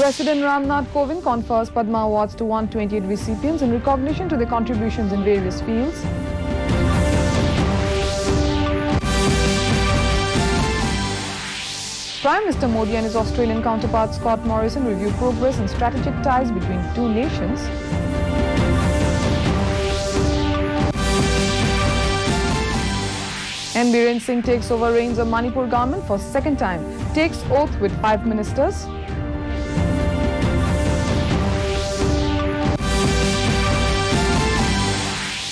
President Ramnath Kovind confers Padma Awards to 128 recipients in recognition to their contributions in various fields. Prime Minister Modi and his Australian counterpart Scott Morrison review progress and strategic ties between two nations. N. Biren Singh takes over reins of Manipur government for second time, takes oath with 5 ministers.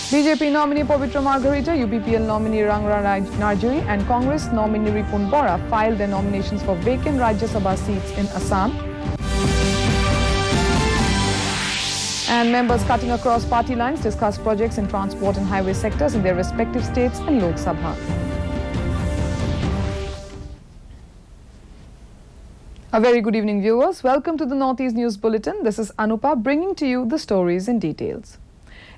BJP nominee Pavitra Margharita, UPPL nominee Rangra Narjari and Congress nominee Ripun Bora filed their nominations for vacant Rajya Sabha seats in Assam. And members cutting across party lines discuss projects in transport and highway sectors in their respective states in Lok Sabha. A very good evening, viewers. Welcome to the Northeast News Bulletin. This is Anupa bringing to you the stories in details.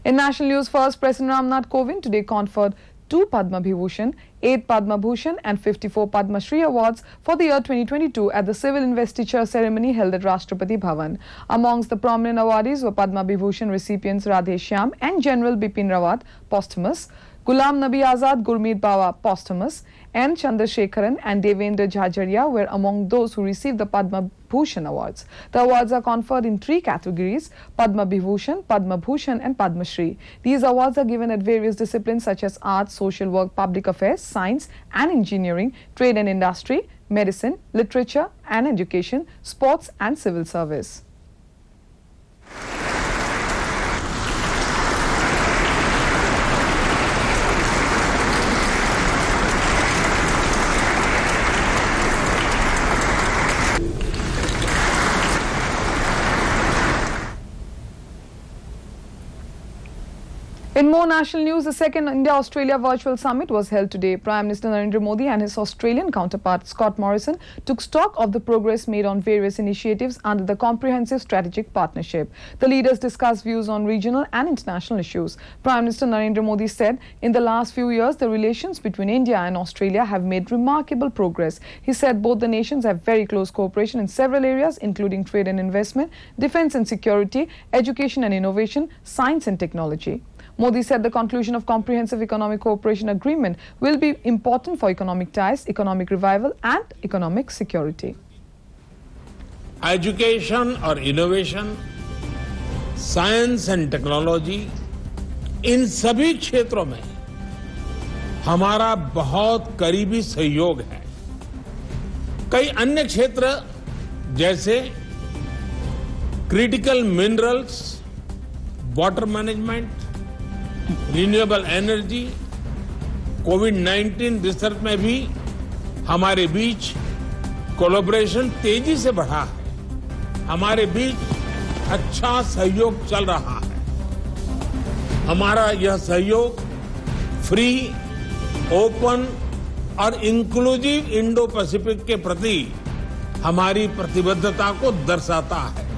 In national news first, President Ramnath Kovind today conferred 2 Padma Vibhushan, 8 Padma Bhushan and 54 Padma Shri awards for the year 2022 at the civil investiture ceremony held at Rashtrapati Bhavan. Amongst the prominent awardees were Padma Vibhushan recipients Radhe Shyam and General Bipin Rawat, posthumous, Ghulam Nabi Azad Gurmeet Bawa, posthumous, N. Chandrasekharan and Devendra Jhajaria were among those who received the Padma Bhushan awards. The awards are conferred in 3 categories: Padma Vibhushan, Padma Bhushan and Padma Shri. These awards are given at various disciplines such as arts, social work, public affairs, science and engineering, trade and industry, medicine, literature and education, sports and civil service. In more national news, the second India-Australia Virtual Summit was held today. Prime Minister Narendra Modi and his Australian counterpart Scott Morrison took stock of the progress made on various initiatives under the Comprehensive Strategic Partnership. The leaders discussed views on regional and international issues. Prime Minister Narendra Modi said, in the last few years, the relations between India and Australia have made remarkable progress. He said both the nations have very close cooperation in several areas, including trade and investment, defence and security, education and innovation, science and technology. Modi said the conclusion of Comprehensive Economic Cooperation Agreement will be important for economic ties, economic revival and economic security. Education or innovation, science and technology, इन सभी क्षेत्रों में हमारा बहुत करीबी सहयोग है। कई अन्य क्षेत्र जैसे critical minerals, water management, renewable energy, कोविड-19 रिसर्च में भी हमारे बीच कोलैबोरेशन तेजी से बढ़ा है। हमारे बीच अच्छा सहयोग चल रहा है। हमारा यह सहयोग फ्री, ओपन और इंक्लूसिव इंडो पैसिफिक के प्रति हमारी प्रतिबद्धता को दर्शाता है।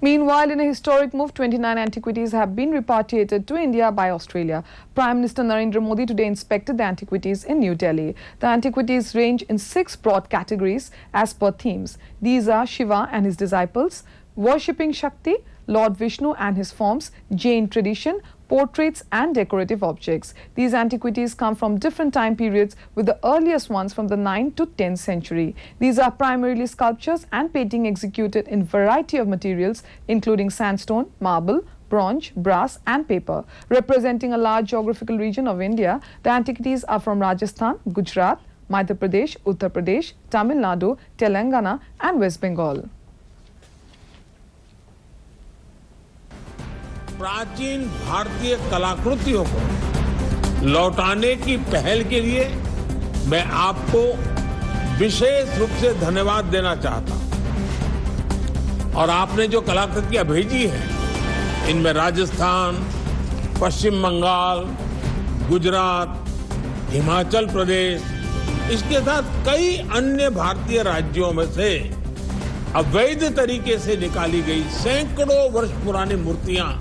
Meanwhile, in a historic move, 29 antiquities have been repatriated to India by Australia. Prime Minister Narendra Modi today inspected the antiquities in New Delhi. The antiquities range in 6 broad categories as per themes. These are Shiva and his disciples, worshipping Shakti, Lord Vishnu and his forms, Jain tradition, portraits and decorative objects. These antiquities come from different time periods, with the earliest ones from the 9th to 10th century. These are primarily sculptures and painting executed in variety of materials including sandstone, marble, bronze, brass and paper. Representing a large geographical region of India, the antiquities are from Rajasthan, Gujarat, Madhya Pradesh, Uttar Pradesh, Tamil Nadu, Telangana and West Bengal. प्राचीन भारतीय कलाकृतियों को लौटाने की पहल के लिए मैं आपको विशेष रूप से धन्यवाद देना चाहता हूं। और आपने जो कलाकृतियां भेजी हैं, इनमें राजस्थान, पश्चिम बंगाल, गुजरात, हिमाचल प्रदेश, इसके साथ कई अन्य भारतीय राज्यों में से अवैध तरीके से निकाली गई सैकड़ों वर्ष पुरानी मूर्तियां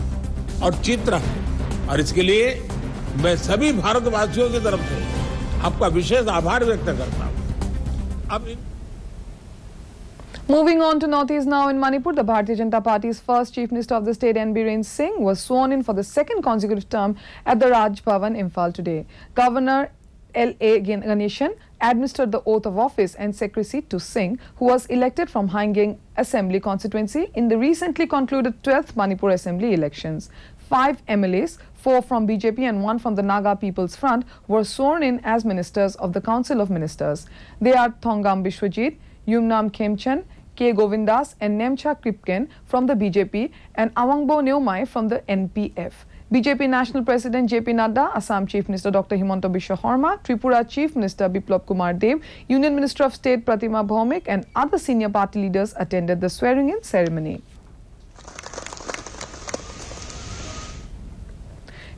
और चित्र है। और इसके लिए मैं सभी भारतवासियों की तरफ से आपका विशेष आभार व्यक्त करता हूं। अब Moving on to Northeast now, in Manipur, the Bharatiya Janata Party's first Chief Minister of the state, N. Biren Singh, was sworn in for the second consecutive term at the Raj Bhavan, Imphal today. Governor L.A. Ganeshan administered the oath of office and secrecy to Singh, who was elected from Haingeng Assembly constituency in the recently concluded 12th Manipur Assembly elections. 5 MLAs, 4 from BJP and 1 from the Naga People's Front, were sworn in as ministers of the Council of Ministers. They are Thongam Bishwajit, Yumnam Khemchand, K. Govindas and Nemcha Kripken from the BJP and Awangbo Neomai from the NPF. BJP National President JP Nadda, Assam Chief Minister Dr. Himanta Biswa Sarma, Tripura Chief Minister Biplab Kumar Dev, Union Minister of State Pratima Bhaumik and other senior party leaders attended the swearing-in ceremony.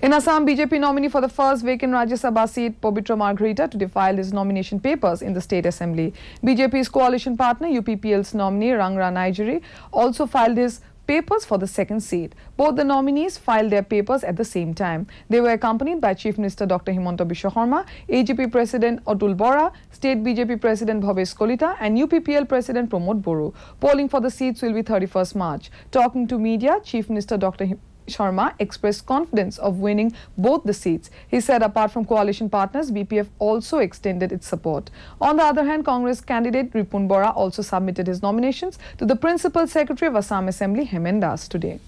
In Assam, BJP nominee for the first vacant Rajya Sabha seat, Pabitra Margharita, today filed his nomination papers in the State Assembly. BJP's coalition partner, UPPL's nominee Rangra Naijiri, also filed his papers for the second seat. Both the nominees filed their papers at the same time. They were accompanied by Chief Minister Dr. Himanta Biswa Sarma, AGP President Atul Bora, State BJP President Bhavesh Kolita and UPPL President Pramod Boru. Polling for the seats will be 31st March. Talking to media, Chief Minister Dr. Sharma expressed confidence of winning both the seats. He said apart from coalition partners, BPF also extended its support. On the other hand, Congress candidate Ripun Bora also submitted his nominations to the Principal Secretary of Assam Assembly, Hemen Das, today.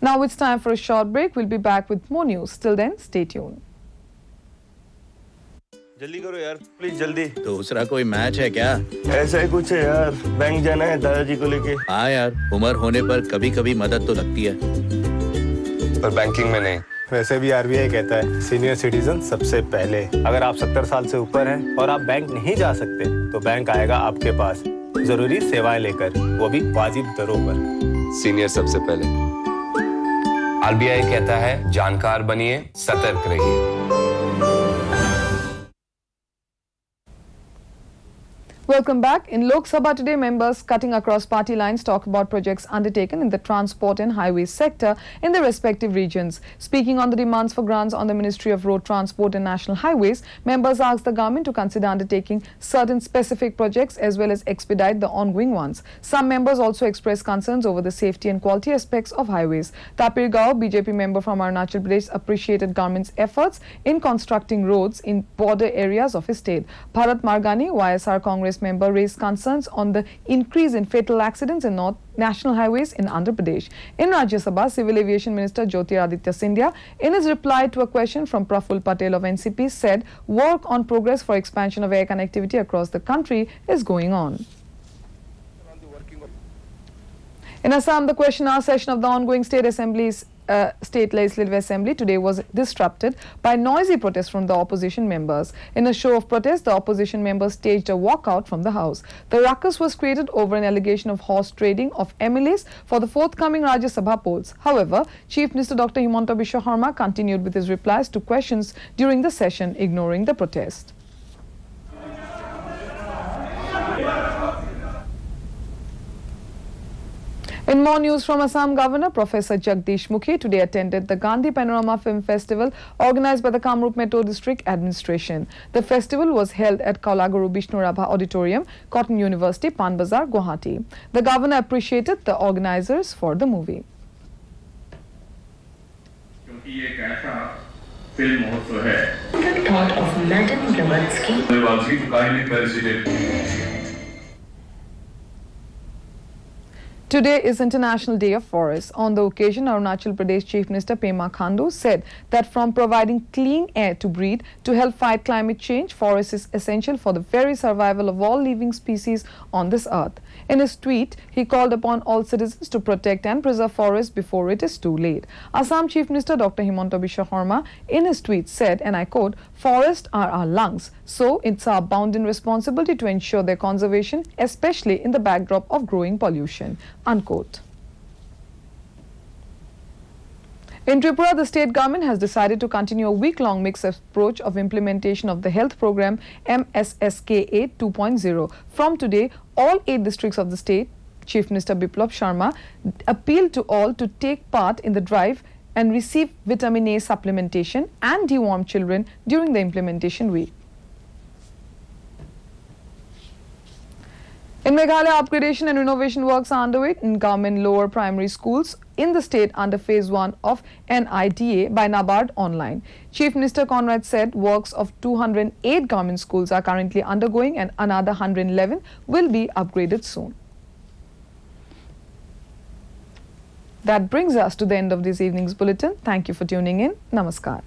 Now it's time for a short break. We'll be back with more news. Till then, stay tuned. जल्दी करो यार, please जल्दी। दूसरा कोई match है क्या? ऐसा ही कुछ है यार, बैंक जाना है दादाजी को लेके। हाँ यार, उम्र होने पर कभी कभी मदद तो लगती है, पर बैंकिंग में नहीं। वैसे भी आरबीआई कहता है सीनियर सिटीजन सबसे पहले। अगर आप 70 साल से ऊपर हैं और आप बैंक नहीं जा सकते तो बैंक आएगा आपके पास जरूरी सेवाएं लेकर, वो भी वाजिब दरों पर। सीनियर सबसे पहले। आरबीआई कहता है जानकार बनिए, सतर्क रहिए। Welcome back. In Lok Sabha today, members cutting across party lines talk about projects undertaken in the transport and highways sector in the respective regions. Speaking on the demands for grants on the Ministry of Road Transport and National Highways, members asked the government to consider undertaking certain specific projects as well as expedite the ongoing ones. Some members also expressed concerns over the safety and quality aspects of highways. Tapir Gao, BJP member from Arunachal Pradesh, appreciated government's efforts in constructing roads in border areas of his state. Bharat Margani, YSR Congress member, raised concerns on the increase in fatal accidents in national highways in Andhra Pradesh. In Rajya Sabha, Civil Aviation Minister Jyotiraditya Scindia, in his reply to a question from Praful Patel of NCP, said work on progress for expansion of air connectivity across the country is going on. In Assam, the question-hour session of the ongoing State Legislative Assembly today was disrupted by noisy protests from the opposition members. In a show of protest, the opposition members staged a walkout from the House. The ruckus was created over an allegation of horse trading of MLAs for the forthcoming Rajya Sabha polls. However, Chief Minister Dr. Himanta Biswa Sarma continued with his replies to questions during the session, ignoring the protest. In more news from Assam, Governor Professor Jagdish Mukhi today attended the Gandhi Panorama Film Festival organized by the Kamrup Metro District Administration. The festival was held at Kaulaguru Bishnu Rabha Auditorium, Cotton University, Panbazar, Guwahati. The governor appreciated the organizers for the movie. The thought of Madame Blavatsky. Today is International Day of Forests. On the occasion, Arunachal Pradesh Chief Minister Pema Khandu said that from providing clean air to breathe to help fight climate change, forest is essential for the very survival of all living species on this earth. In his tweet, he called upon all citizens to protect and preserve forests before it is too late. Assam Chief Minister Dr. Himanta Biswa Sarma in his tweet said, and I quote, "Forests are our lungs, so it's our bounden responsibility to ensure their conservation, especially in the backdrop of growing pollution." Unquote. In Tripura, the state government has decided to continue a week-long mixed approach of implementation of the health program MSSKA 2.0. From today, all 8 districts of the state, Chief Minister Biplab Sarma appealed to all to take part in the drive and receive vitamin A supplementation and deworm children during the implementation week. In Meghalaya, upgradation and renovation works are underway in government lower primary schools in the state under phase 1 of NIDA by NABARD online. Chief Minister Conrad said works of 208 government schools are currently undergoing and another 111 will be upgraded soon. That brings us to the end of this evening's bulletin. Thank you for tuning in. Namaskar.